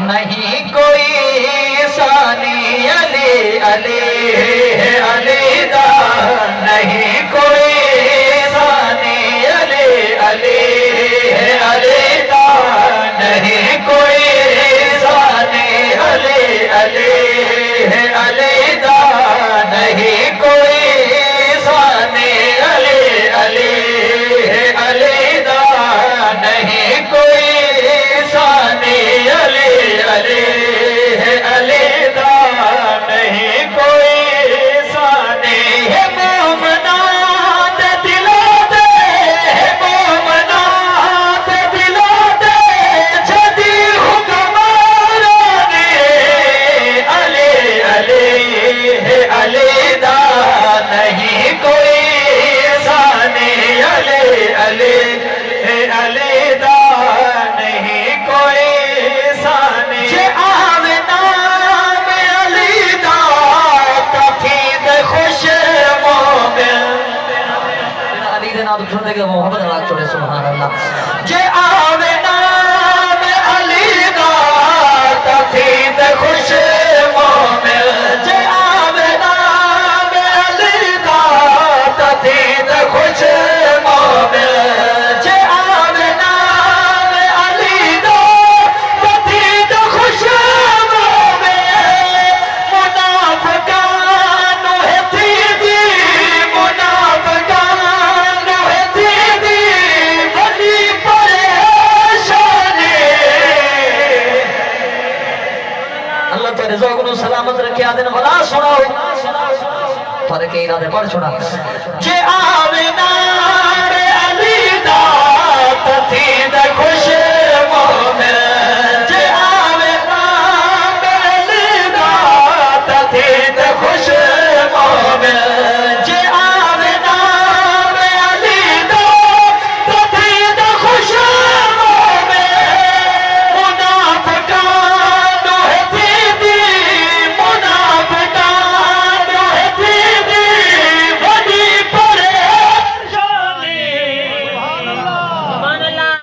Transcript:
نہیں کوئی ثانی علی علی علی دا نہیں کوئی ثانی علی علی علی دا نہیں کوئی ثانی علی علی علی دا نہیں کوئی ثانی علی علی علی دا نہیں کوئی ثانی علی علی علی دا نہیں کوئی ثانی ہے مومنات دلوں دے مومنات دلوں دے جدی حکمرانی علی علی علی دا نہیں کوئی ثانی علی علی علی دا نہیں کوئی ثانی جے آوے نام علی دا تفید خوش مومن علی دے نام سنتے کہ محمد اللہ چلے سبحان اللہ جے آوے نام علی دا تفید خوش مومن جے آوے نام علی دا تفید خوش مومن جے آوے نام علی دا تفید خوش مومن منافقان ہے تیدی منافقان ہے تیدی بڑی پریشانی اللہ تعالی رضا کو سلامت رکھے آدھن بلا سناؤ فرق ارادے پڑھ چھوڑا جے آوے نام علی دا تفید